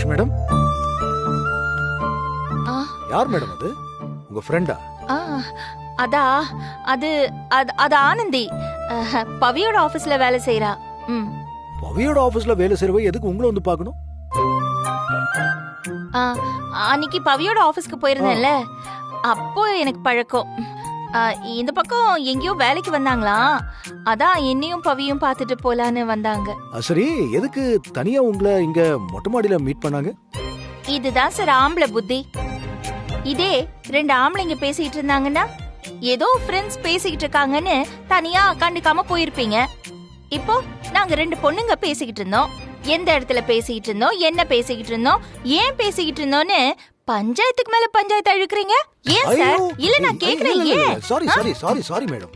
Meenakshi madam, யார் madam அது? உங்க ஃப்ரெண்டா? அதா அது அது ஆனந்தி, பவியோட ஆபீஸ்ல வேலை செய்யறா. பவியோட ஆபீஸ்ல வேலை செய்யறவ எதுக்கு உங்களை வந்து பார்க்கணும்? அன்னைக்கு பவியோட ஆபீஸ்க்கு போயிருந்தேன்ல, அப்போ எனக்கு பழக்கம். இந்த பக்கம் எங்கேயோ வேலைக்கு வந்தாங்களா, அதான் என்னையும் பவியும் பார்த்துட்டு போலான்னு வந்தாங்க. சரி, எதுக்கு தனியா உங்களை இங்க மொட்டை மாடியில மீட் பண்ணாங்க? இதுதான் சார் ஆம்பளை புத்தி. இதே 2 ஆம்பளைங்க பேசிட்டு இருந்தாங்கன்னா, ஏதோ ஃப்ரெண்ட்ஸ் பேசிக்கிட்டு இருக்காங்கன்னு தனியா கண்டுக்காம போயிருப்பீங்க. இப்போ நாங்க 2 பொண்ணுங்க பேசிக்கிட்டு இருந்தோம். எந்த இடத்துல பேசிக்கிட்டு இருந்தோம், என்ன பேசிக்கிட்டு இருந்தோம், ஏன் பேசிக்கிட்டு இருந்தோம்னு பஞ்சாயத்துக்கு மேல பஞ்சாயத்து அழுக்குறீங்க. ஏன் சார்? இல்ல நான் கேக்குறேன். ஏன்? சாரி மேடம்,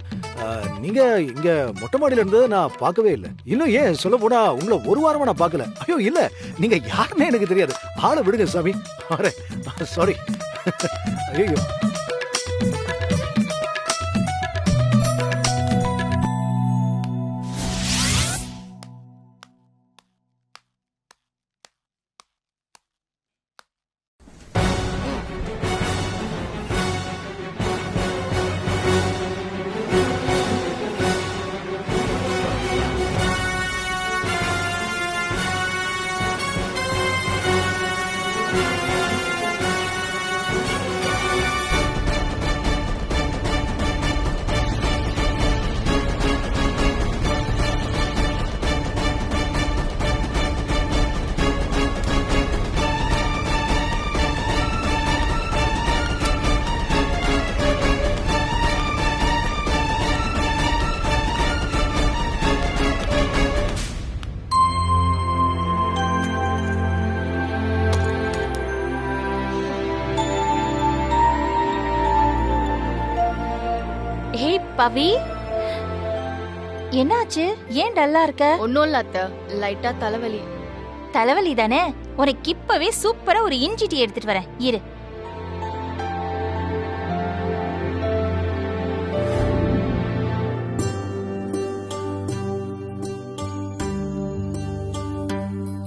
நீங்க இங்க மொட்டை மாடியில இருந்தது நான் பார்க்கவே இல்லை. இன்னும் ஏன் சொல்ல போனா உங்களை ஒரு வாரமா நான் பார்க்கல. ஐயோ இல்ல, நீங்க யாருன்னு எனக்கு தெரியாது. ஆளை விடுங்க சாமி. சாரி. ஐயோ. ஹே பவி, என்னாச்சு? ஏன் டல்லா இருக்க? ஒன்னும் இல்ல அத்தை, லைட்டா தலைவலி. தலைவலி தானே? உனக்கு இப்பவே சூப்பரா ஒரு இஞ்சி டீ எடுத்துட்டு வரேன், இரு.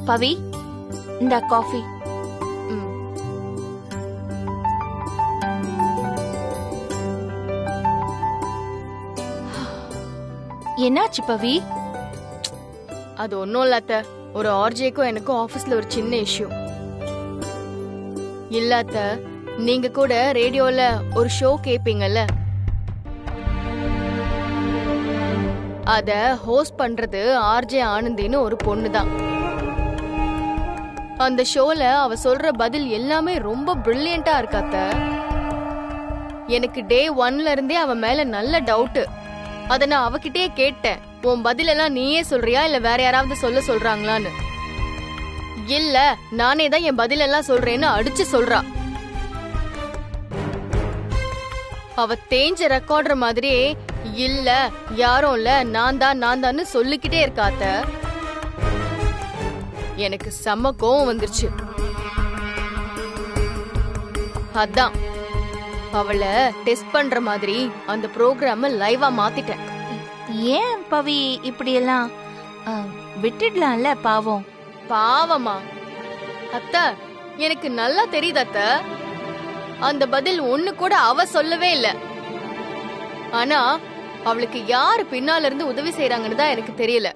பவி, இந்த காஃபி. என்னாச்சு பவி? அது ஒன்னும் இல்ல அத்தை, ஒரு ஆர்ஜேக்கும் எனக்கும் ஆபீஸ்ல ஒரு சின்ன இஷ்யூ. இல்ல அத்தை, நீங்க கூட ரேடியோல ஒரு ஷோ கேப்பீங்கல்ல, அத ஹோஸ்ட் பண்றது ஆர்ஜே ஆனந்தின்னு ஒரு பொண்ணுதான். அந்த ஷோல அவ சொல்ற பதில் எல்லாமே ரொம்ப பிரில்லியண்டா இருக்கு அத்தை. எனக்கு டே 1ல இருந்தே அவ மேல நல்ல டவுட். அத நான் அவகிட்டே கேட்டேன், உன் பதிலெல்லாம் நீயே சொல்றியா இல்ல வேற யாராவது சொல்றாங்களான்னு. இல்ல நானே தான் என் பதிலெல்லாம் சொல்றேன்னு அடிச்சு சொல்றா. அவ தேஞ்ச ரெக்கார்டர் மாதிரியே இல்ல யாரும் இல்ல நான் தான் சொல்லிக்கிட்டே இருக்காத்த. எனக்கு செம்ம கோவம் வந்துருச்சு. அதான் அவளை டெஸ்ட் பண்ற மாதிரி அந்த ப்ரோக்ராம லைவா மாத்திட்டேன். ஏன் பவி இப்படி எல்லாம்? விட்டுடலாம்ல, பாவம். பாவமா அத்த? எனக்கு நல்லா தெரியுது அத்த, அந்த பதில் ஒண்ணு கூட அவ சொல்லவே இல்ல. ஆனா அவளுக்கு யாரு பின்னால இருந்து உதவி செய்யறாங்கன்னு தான் எனக்கு தெரியல.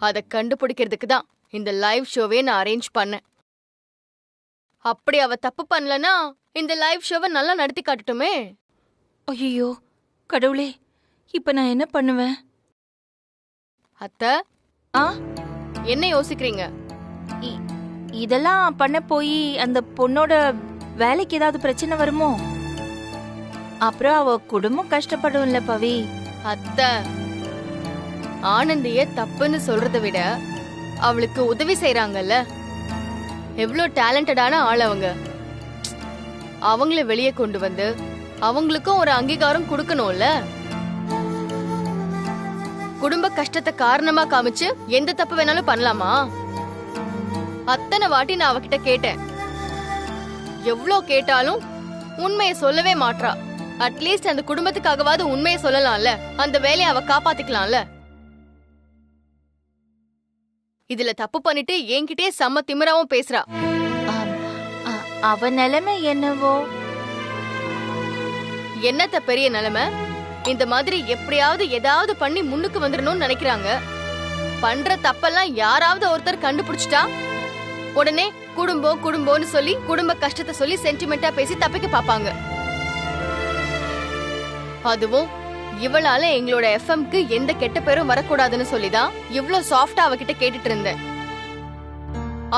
அத கண்டுபிடிக்கிறதுக்கு தான் இந்த லைவ் ஷோவே நான் அரேஞ்ச் பண்ணேன். அப்படி அவ தப்பு பண்ணலனா இந்த லைவ் ஷோவை நல்லா நடத்தி காட்டட்டுமே. ஐயோ கடவுளே, இப்ப நான் என்ன பண்ணுவேன்? அத்த, என்ன யோசிக்கிறீங்க? இதெல்லாம் பண்ண போய் அந்த பொண்ணோட வேலைக்கு ஏதாவது பிரச்சனை வருமோ? அப்புறம் அவ குடும்பம் கஷ்டப்படும்ல பவி. அத்த, ஆனந்திய தப்புன்னு சொல்றதை விட அவளுக்கு உதவி செய்யறாங்கல்ல, எவ்வளவு டேலண்டடான ஆள் அவங்க. அவங்கள வெளியே கொண்டு வந்து அவங்களுக்கும் ஒரு அங்கீகாரம் கொடுக்கணும்ல. குடும்ப கஷ்டத்தை காரணமா காமிச்சு எந்த தப்பு வேணாலும் பண்ணலாமா? அத்தனை வாட்டி நான் அவகிட்ட கேட்டேன், எவ்வளோ கேட்டாலும் உண்மையை சொல்லவே மாட்றா. அட்லீஸ்ட் அந்த குடும்பத்துக்காகவாது உண்மையை சொல்லலாம்ல, அந்த வேலையை அவ காப்பாத்திக்கலாம்ல. இதுல தப்பு பண்ணிட்டு என்கிட்டயே செம்ம திமிராவும் பேசுறா. ஆம், அவ நிலைமை என்னவோ. என்னத்த பெரிய நிலைமை? இந்த மாதிரி எப்படியாவது ஏதாவது பண்ணி முன்னுக்கு வந்துடணும்னு நினைக்கிறாங்க. பண்ற தப்பெல்லாம் யாராவது ஒருத்தர் கண்டுபிடிச்சிட்டா உடனே குடும்பம் குடும்பம்னு சொல்லி குடும்ப கஷ்டத்தை சொல்லி சென்டிமெண்டா பேசி தப்பிக்க பாப்பாங்க. அதுவும் இவளால எங்களோட எஃப்எம்க்கு எந்த கெட்ட பேரும் வரக்கூடாதுன்னு சொல்லிதான் இவ்வளவு சாஃப்டா அவகிட்ட கேட்டுட்டு இருந்தேன்.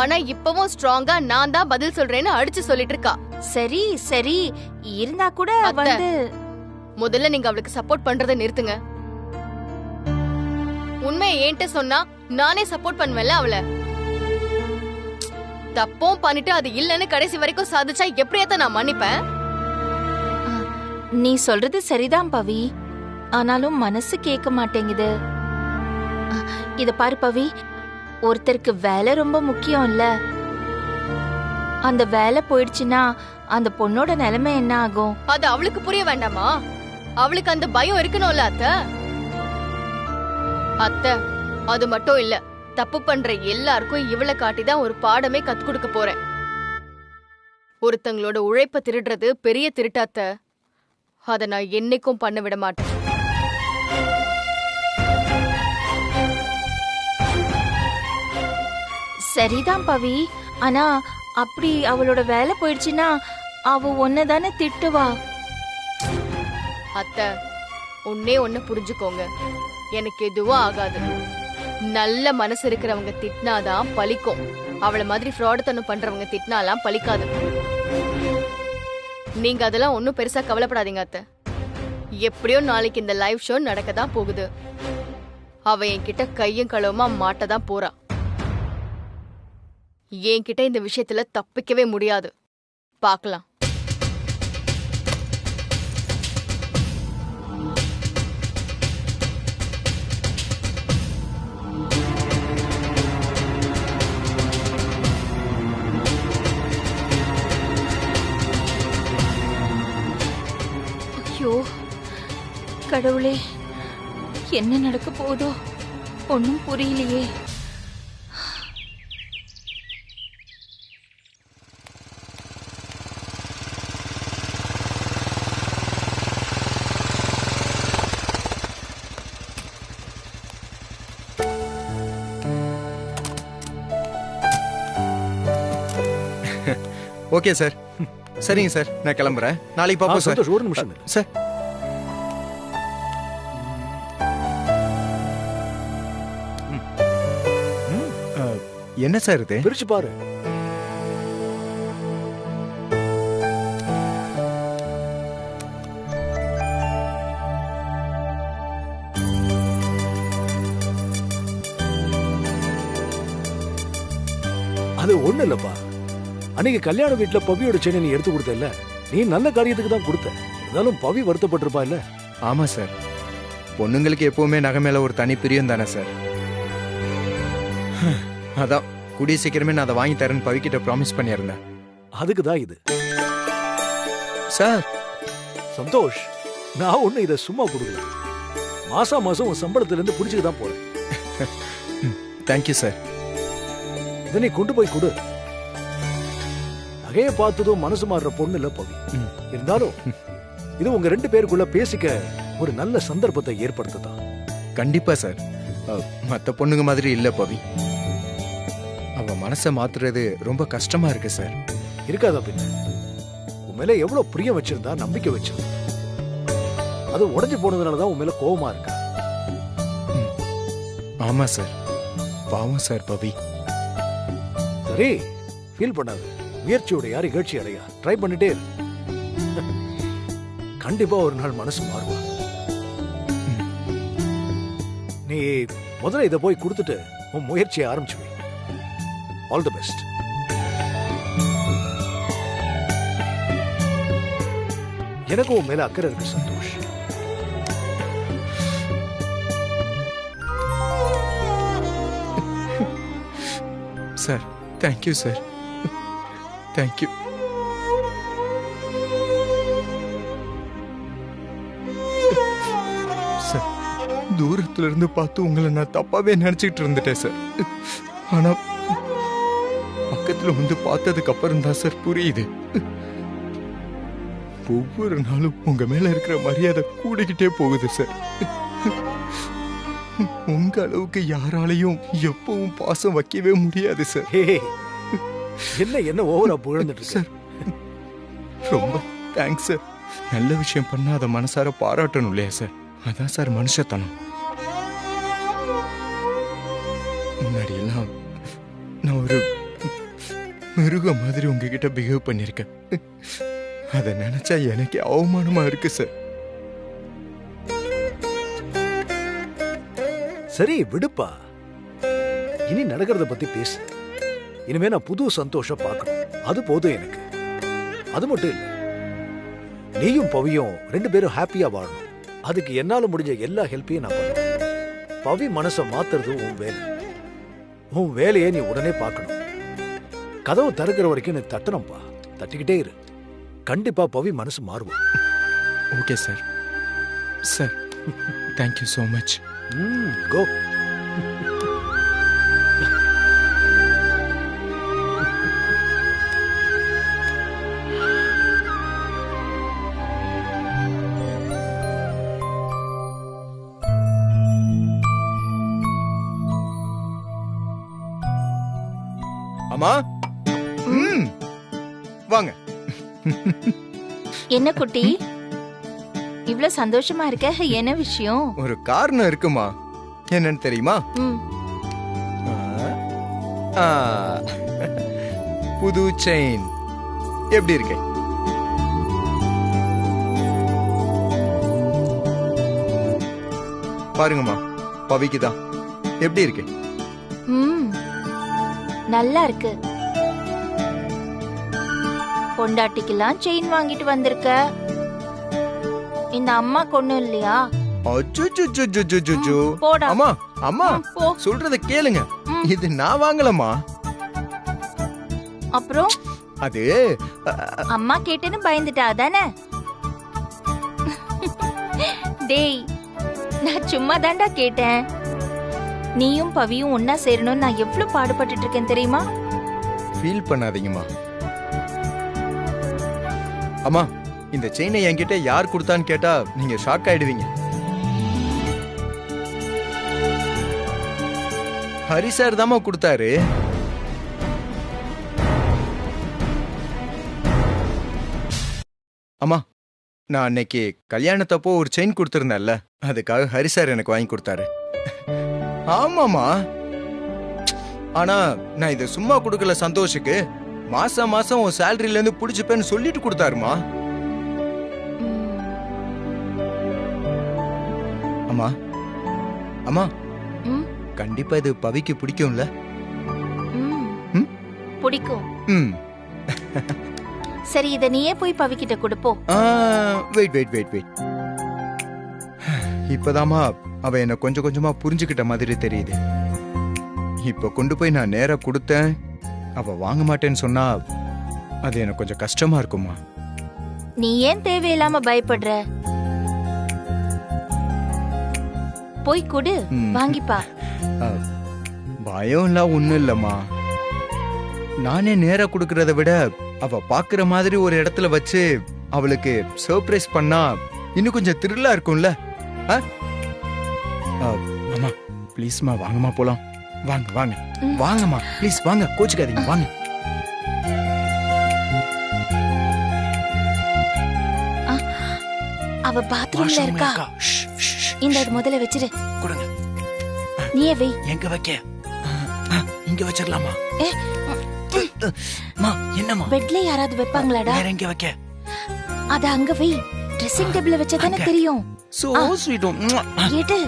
ஆனா இப்பவும் ஸ்ட்ராங்கா நான் தான் பதில் சொல்றேன்னு அடிச்சு சொல்லிட்டு இருக்கா. சரி சரி, இருந்தா கூட அத்தை, வந்து முதல்ல நீங்க அவளுக்கு சப்போர்ட் பண்றதை நிறுத்துங்க. உண்மையை என்கிட்ட சொன்னா நானே சப்போர்ட் பண்ணுவேன்ல அவளை. தப்பும் பண்ணிட்டு அது இல்லன்னு கடைசி வரைக்கும் சாதிச்சா எப்படியாத்தான் நான் மன்னிப்பேன்? நீ சொல்றது சரிதான் பவி, ஆனாலும் மனசு கேட்க மாட்டேங்குது. இத பாரு பவி, ஒருத்தருக்கு வேலை ரொம்ப முக்கியம் இல்ல. அந்த வேலை போயிடுச்சுன்னா அந்த பொண்ணோட நிலைமை என்ன ஆகும்? அது அவளுக்கு புரிய வேண்டாமா? அவளுக்கு அந்த பயம் இருக்கணும்ல அத்தை. அத்தை, அது மட்டும் இல்ல, தப்பு பண்ற எல்லாருக்கும் இவளை காட்டிதான் ஒரு பாடமே கத்து கொடுக்க போறேன். ஒருத்தங்களோட உழைப்ப திருடுறது பெரிய திருட்டாத்த. அத நான் என்னைக்கும் பண்ண விட மாட்டேன். சரிதான் பவி, ஆனா அப்படி அவளோட வேலை போயிடுச்சுன்னா அவ ஒன்னதானே திட்டுவா. அத்தை, ஒன்னே ஒண்ணு புரிஞ்சுக்கோங்க, எனக்கு எதுவும் ஆகாது. நல்ல மனசு இருக்கிறவங்க திட்டினாதான் பலிக்கும். அவளை மாதிரி ஃப்ராடுத்தனம் பண்றவங்க திட்டினாலாம் பலிக்காது. நீங்க அதெல்லாம் ஒன்னும் பெருசா கவலைப்படாதீங்க அத்தை. எப்படியோ நாளைக்கு இந்த லைவ் ஷோ நடக்கதான் போகுது. அவ என்கிட்ட கையும் களவுமா மாட்டதான் போறா. என்கிட்ட இந்த விஷயத்துல தப்பிக்கவே முடியாது. பார்க்கலாம். ஐயோ கடவுளே, என்ன நடக்க போதோ ஒன்னும் புரியலையே. Okay sir. சரிங்க சார், நான் கிளம்புறேன். நாளைக்கு பாப்போம் சார். சந்தோஷ், ஒரு நிமிஷம் இரு. சார், என்ன சார் இது? பிரிச்சு பாரு. அது ஒண்ணு இல்லப்பா, அன்னைக்கு கல்யாண வீட்டுல பவியோட சென்னை நீ எடுத்து கொடுத்தல, நீ நல்ல காரியத்துக்கு தான் கொடுத்த. இருந்தாலும் பவி வருத்தப்பட்டிருப்பா இல்ல? ஆமா சார், பொண்ணுங்களுக்கு எப்பவுமே நகை மேல ஒரு தனி பிரியம் தானே சார். அதான் கூடிய சீக்கிரமே நான் அதை வாங்கி தரேன்னு பவிக்கிட்ட ப்ராமிஸ் பண்ணியிருந்தேன். அதுக்கு தான் இது. சார், சந்தோஷ், நான் ஒண்ணு இதை சும்மா கொடுக்கல. மாசம் மாசம் உன் சம்பளத்துல இருந்து புடிச்சுட்டு தான் போறேன். Thank you sir. இதை நீ கொண்டு போய் கொடு. நகையை பார்த்ததும் மனசு மாறுற பொண்ணு இல்ல பவி. இருந்தாலும் இது உங்க ரெண்டு பேருக்குள்ள பேசிக்க ஒரு நல்ல சந்தர்ப்பத்தை ஏற்படுத்துதான். கண்டிப்பா சார். மற்ற பொண்ணுங்க மாதிரி இல்ல பவி. அவ மனசை மாத்துறது ரொம்ப கஷ்டமா இருக்கு சார். இருக்காதா பின்ன? உன் மேல எவ்வளவு பிரியம் வச்சிருந்தா, நம்பிக்கை வச்சிருந்தா, அது உடைஞ்சு போனதுனாலதான் உன் மேல கோபமா இருக்கா. ஆமா சார், பாவம் சார் பவி. சரி, ஃபீல் பண்ணாது. முயற்சியோட யார் இகழ்ச்சி அடையா. ட்ரை பண்ணிட்டே இரு. கண்டிப்பா ஒரு நாள் மனசு மாறுவா. நீ முதல்ல இதை போய் கொடுத்துட்டு உன் முயற்சியை ஆரம்பிச்சு வை. All the best. எனக்கு உன் மேல அக்கறை இருக்கு Santosh. Sir, thank you sir. Thank you. Sir, தூரத்துல இருந்து பார்த்து உங்களை நான் தப்பாவே நினைச்சிட்டு இருந்துட்டேன் சார். ஆனா பக்கத்துல வந்து பார்த்ததுக்கு அப்புறம் தான் சார் புரியுது. ஒவ்வொரு நாளும் உங்க மேல இருக்கிற மரியாதை கூடிக்கிட்டே போகுது சார். உங்க அளவுக்கு யாராலையும் எப்பவும் பாசம் வைக்கவே முடியாது சார். என்ன ஓவரா புகழ்ந்துட்டு சார் ரொம்ப தேங்க்ஸ் சார். நல்ல விஷயம் பண்ணா அதை மனசார பாராட்டணும் இல்லையா சார்? அதான் சார் மனுஷத்தனம். முன்னாடி எல்லாம் நான் ஒரு மிருகம் மாதிரி உங்ககிட்ட பிஹேவ் பண்ணிருக்கேன். அதை நினைச்சா எனக்கு அவமானமா இருக்கு சார். சரி விடுப்பா, இனி நடக்கிறத பத்தி பேசு. இனிமே நான் புது சந்தோஷம் பார்க்கணும், அது போதும் எனக்கு. அது மட்டும் இல்ல, நீயும் பவியும் 2 பேரும் ஹாப்பியா வாழணும். அதுக்கு என்னால முடிஞ்ச எல்லா ஹெல்ப்பையும் நான் பண்ணுவேன். பவி மனசை மாத்துறது உன் வேலை. உன் வேலையை நீ உடனே பார்க்கணும். கதவு திறக்கிற வரைக்கும் நீ தட்டணும்பா, தட்டிக்கிட்டே இரு. கண்டிப்பா பவி மனசு மாறுவா. Okay sir. Sir thank you so much. Go. அம்மா வாங்க. என்ன குட்டி, இவ்ளோ சந்தோஷமா இருக்க? என்ன விஷயம்? ஒரு காரணம் இருக்குமா. என்னன்னு தெரியுமா? ஆ, புது செயின் எப்படி இருக்கு? பாருங்கம்மா, பவிக்கு தான். எப்படி இருக்கு? நல்லா இருக்கு. பொண்டாட்டிக்கெல்லாம் செயின் வாங்கிட்டு வந்திருக்க. இந்த அம்மா கொன்னும் இல்லையா? அச்சோ, போடா. அம்மா அம்மா போ. சொல்றத கேளுங்க. இது நான் வாங்கலம்மா. அப்புறம் அது அம்மா கேட்டேன்னு பயந்துட்டா தானே? டேய், நான் சும்மா தாண்டா கேட்டேன். நீயும் பவியும் ஒன்னா சேரணும் நான் எவ்வளவு பாடுபட்டு இருக்கேன் தெரியுமா? ஃபீல் பண்ணாதீங்கம்மா. அம்மா, இந்த செயினை என்கிட்ட யார் கொடுத்தான்னு கேட்டா நீங்க ஷாக் ஆயிடுவீங்க. ஹரி சார் தாம்மா கொடுத்தாரு. அம்மா, நான் அன்னைக்கு கல்யாணத்தப்போ ஒரு செயின் கொடுத்திருந்தேன்ல, அதுக்காக ஹரி சார் எனக்கு வாங்கி கொடுத்தாரு. ஆமாமா. ஆனா நான் இதை சும்மா கொடுக்கல சந்தோஷுக்கு. மாசம் மாசம் உன் சேலரியில இருந்து புடிச்சுப்பேன்னு சொல்லிட்டு கொடுத்தாருமா. அம்மா அம்மா, கண்டிப்பா இது பவிக்கு பிடிக்கும்ல? பிடிக்கும். ம். சரி, இத நீயே போய் பவி கிட்ட கொடுப்போ. Wait wait wait wait. இப்பதாமா அவ என்ன கொஞ்சம் கொஞ்சமா புரிஞ்சுக்கிட்ட மாதிரி தெரியுது. இப்ப கொண்டு போய் நான் நேரா கொடுத்தேன், அவ வாங்க மாட்டேன்னு சொன்னா அது எனக்கு கொஞ்சம் கஷ்டமா இருக்குமா. நீ ஏன் தேவையில்லாம பயப்படுற? போய் கொடு, வாங்கிப்பா. பயம் எல்லாம் ஒண்ணும் இல்லம்மா. நானே நேரா கொடுக்கறத விட அவ பாக்குற மாதிரி ஒரு இடத்துல வச்சு அவளுக்கு சர்ப்ரைஸ் பண்ணா இன்னும் கொஞ்சம் த்ரில்லா இருக்கும்ல. அம்மா ப்ளீஸ்மா, வாங்கம்மா போலாம். வாங்க வாங்க வாங்கம்மா, ப்ளீஸ் வாங்க, கோச்சுக்காதீங்க, வாங்க. அவ பாத்ரூம்ல இருக்கா. இந்த அது முதல்ல வச்சிரு. கொடுங்க. நீயே வை. எங்க வைக்க? இங்க வச்சிரலாமா? என்னமா? பெட்ல யாராவது வைப்பாங்களாடா? வேற எங்க வைக்க? அத அங்க வை. ட்ரெஸ்ஸிங் டேபிள்ல வச்சா தானே தெரியும். So sweet. எடு.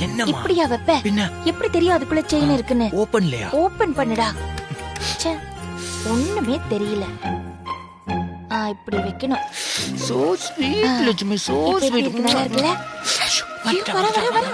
என்னமா? இப்படியா வைப்ப? எப்படி தெரியும் அதுக்குள்ள செயின் இருக்குன்னு? ஓபன்லயா? ஓபன் பண்ணுடா. ச்சே, ஒண்ணுமே தெரியல. இப்படி வைக்கணும். So sweet Lakshmi, so sweet. நல்லா இருக்குல்ல? வர வர வர.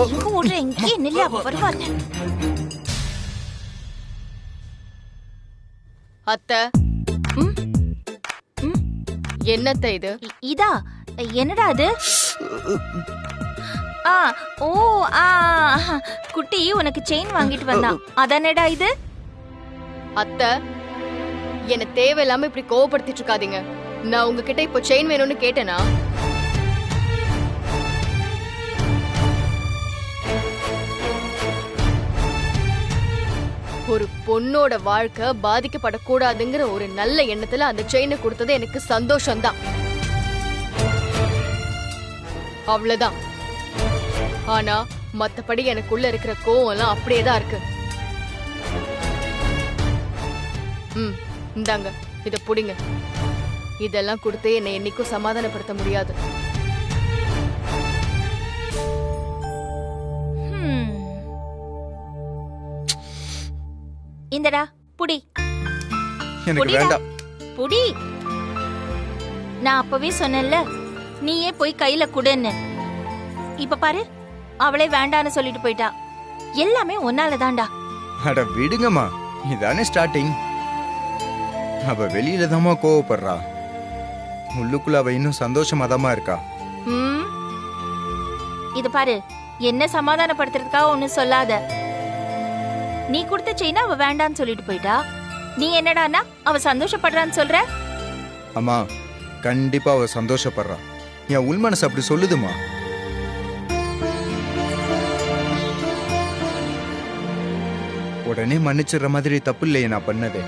எங்க ஓடுற இங்கே நில்ல, அவ வருவாள். அத்தை, ம், ம், என்னத்த இது? இதா என்னடா அது? ஆ, ஓ, ஆ, குட்டி உனக்கு செயின் வாங்கிட்டு வந்தான், அதானேடா இது? அத்தை, என்ன தேவையில்லாம இப்படி கோவப்படுத்திட்டு இருக்காதீங்க. நான் உங்ககிட்ட இப்போ செயின் வேணும்னு கேட்டேனா? ஒரு பொண்ணோட வாழ்க்கை பாதிக்கப்படக்கூடாதுங்கிற ஒரு நல்ல எண்ணத்துல அந்த செயினை கொடுத்தது எனக்கு சந்தோஷம்தான். அவ்வளவுதான். ஆனா மத்தபடி எனக்குள்ள இருக்கிற கோவம் எல்லாம் அப்படியேதான் இருக்கு. இந்தாங்க, இத புடிங்க. இதெல்லாம் கொடுத்து என்னை என்னைக்கும் சமாதானப்படுத்த முடியாது. இந்தடா புடி. எனக்கு வேண்டாம். புடி. நான் அப்பவே சொன்னேன்ல, நீயே போய் கையில குடுன்னு. இப்ப பாரு, அவளே வேண்டான்னு சொல்லிட்டு போயிட்டா. எல்லாமே ஒன்னாலதான்டா. அட விடுங்கம்மா, இதானே ஸ்டார்டிங். அவ வெளியில தாமா கோவப்படுறா, உள்ளுக்குள்ள அவ இன்னும் சந்தோஷமாதாமா இருக்கா. இது பாரு, என்ன சமாதானப்படுத்துறதுக்காக ஒண்ணு சொல்லாத. நீ கொடுத்த செயினா அவ வேண்டான்னு சொல்லிட்டு போயிட்டா. நீ என்னடானா அவ சந்தோஷப்படுறான்னு சொல்ற? அம்மா, கண்டிப்பா அவ சந்தோஷப்படுறா. என் உள்மனசு அப்படி சொல்லுதுமா. உடனே மன்னிச்சிடுற மாதிரி தப்பு இல்லையே நான் பண்ணது.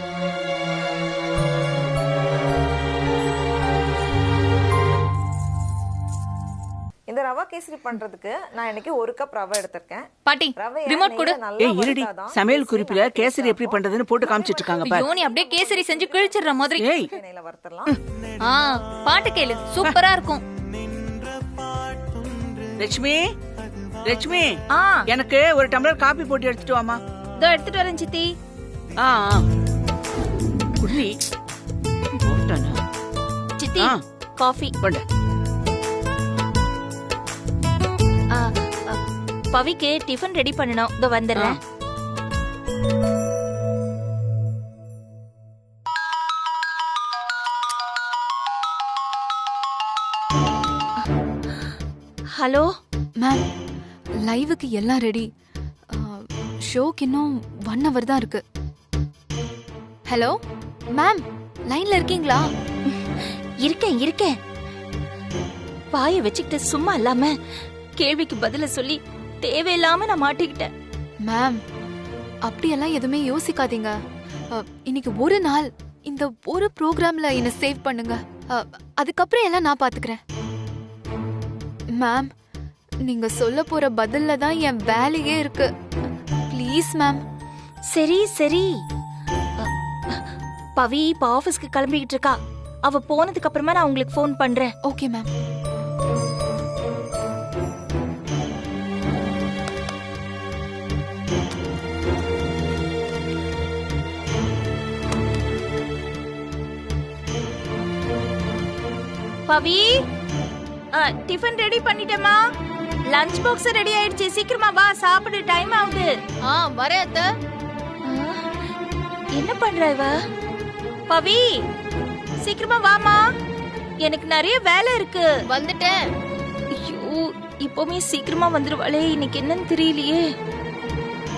இந்த ரவா கேசரி பண்றதுக்கு நான் இன்னைக்கு 1 கப் ரவை எடுத்திருக்கேன். பாட்டி, ரிமோட் கொடு. ஏய் இருடி, சமையல் குறிப்புல கேசரி எப்படி பண்றதுன்னு போட்டு காமிச்சிட்டு இருக்காங்க பாரு. யோனி அப்படியே கேசரி செஞ்சு கிழிச்சிடுற மாதிரி. ஏய், எண்ணெயில வறுத்தறலாம். பாட்டு கேளு, சூப்பரா இருக்கும். லட்சுமி, லட்சுமி, ஆ, எனக்கு ஒரு டம்ளர் காபி போட்டு எடுத்துட்டு வாமா. இதோ எடுத்துட்டு வரேன் சித்தி. ஆ குடி. போட்டானா? சித்தி, ஆ. காஃபி. கொண்ட. பவிக்கு டிஃபன் ரெடி பண்ணணும். இதோ வந்துடுறேன். ஹலோ மேம், லைவுக்கு எல்லாம் ரெடி. ஷோக்கு இன்னும் 1 hour தான் இருக்கு. ஹலோ மேம், லைன்ல இருக்கீங்களா? இருக்கேன் இருக்கேன். வாயை வச்சுக்கிட்டு சும்மா இல்லாம கேள்விக்கு பதில சொல்லி தேவையில்லாம நான் மாட்டிக்கிட்டேன். மேம், அப்படியெல்லாம் எதுவுமே யோசிக்காதீங்க. இன்னைக்கு ஒரு நாள் இந்த ஒரு ப்ரோக்ராம்ல என்ன சேவ் பண்ணுங்க. அதுக்கப்புறம் எல்லாம் நான் பாத்துக்கிறேன். மேம், நீங்க சொல்ல போற பதில்ல தான் என் வேலையே இருக்கு. Please ma'am. சரி சரி. பவி இப்ப ஆபீஸ்க்கு கிளம்பிக்கிட்டு இருக்கா. அவ போனதுக்கு அப்புறமா நான் உங்களுக்கு ஃபோன் பண்றேன். Okay ma'am. Pavi, tiffin ready பண்ணிட்டேமா. லஞ்ச் பாக்ஸ் ரெடி ஆயிடுச்சு. சீக்கிரமா வா, சாப்பிடு, டைம் ஆகுது. வரேன் அத்தை. என்ன பண்ற இவ? பவி, சீக்கிரமா வாமா, எனக்கு நிறைய வேலை இருக்கு. வந்துட்டேன். ஐயோ, இப்பவுமே சீக்கிரமா வந்துருவாளே, இன்னைக்கு என்னன்னு தெரியலையே.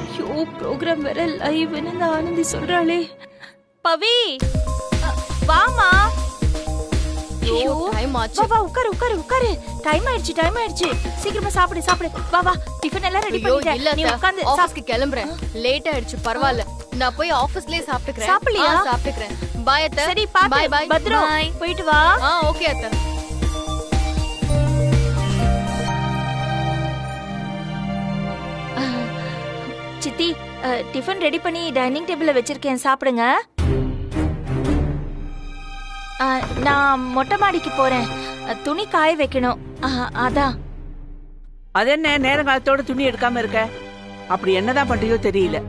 ஐயோ, ப்ரோக்ராம் வேற லைவ்னு இந்த ஆனந்தி சொல்றாளே. பவி, வாமா. ஐயோ, டைம் ஆச்சு. வா வா, உட்காரு உட்காரு உட்காரு. டைம் ஆயிடுச்சு டைம் ஆயிடுச்சு. சீக்கிரமா சாப்பிடு சாப்பிடு. வா வா, டிஃபன் எல்லாம் ரெடி பண்ணிட்டேன். நீ உட்கார்ந்து ஆபீஸ்க்கு கிளம்புறேன். லேட் ஆயிடுச்சு, பரவாயில்ல. நான் போய் ஆபீஸ்லயே சாப்பிட்டுக்கிறேன். சாப்பிடலையா? சாப்பிட்டுக்கிறேன். பாய் அத்தை. சரி, பாத்து பாய் பாய். பத்ரம் போயிட்டு வா. ஓகே அத்தை. சித்தி, டிஃபன் ரெடி பண்ணி டைனிங் டேபிள்ல வச்சிருக்கேன், சாப்பிடுங்க. நான் மொட்டை மாடிக்கு போறேன். துணி காய வைக்கணும். அதான். அது என்ன நேரங்காலத்தோட துணி எடுக்காம இருக்க? அப்படி என்னதான் பண்றியோ தெரியல.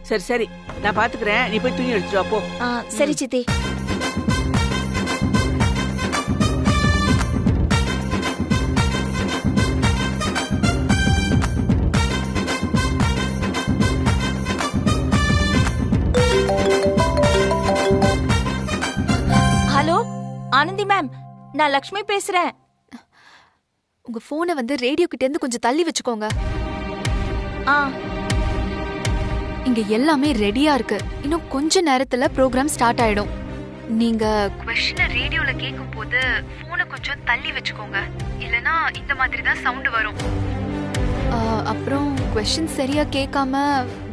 சரி சரி, நான் பாத்துக்கிறேன். நீ போய் துணி எடுத்துட்டு வா போ. சரி சித்தி. நான் லக்ஷ்மி பேசுறேன். உங்க போனை வந்து ரேடியோ கிட்ட இருந்து கொஞ்சம் தள்ளி வச்சுக்கோங்க. ஆ இங்க எல்லாமே ரெடியா இருக்கு. இன்னும் கொஞ்ச நேரத்துல ப்ரோக்ராம் ஸ்டார்ட் ஆயிடும். நீங்க क्वेश्चन ரேடியோல கேக்கும்போது போனை கொஞ்சம் தள்ளி வச்சுக்கோங்க. இல்லனா இந்த மாதிரி தான் சவுண்ட் வரும். அப்புறம் क्वेश्चन சரியா கேட்காம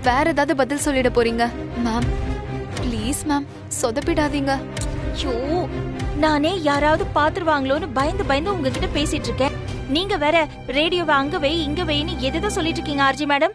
வேற ஏதாவது பதில் சொல்லிட போறீங்க. மேம் ப்ளீஸ் மேம் சொதப்பிடாதீங்க. ஐயோ, நானே யாராவது பாத்துருவாங்களோன்னு பயந்து பயந்து உங்ககிட்ட பேசிட்டு இருக்கேன். நீங்க வேற ரேடியோவை அங்க வை இங்க வைன்னு எதுதான் சொல்லிட்டு இருக்கீங்க ஆர்ஜி மேடம்.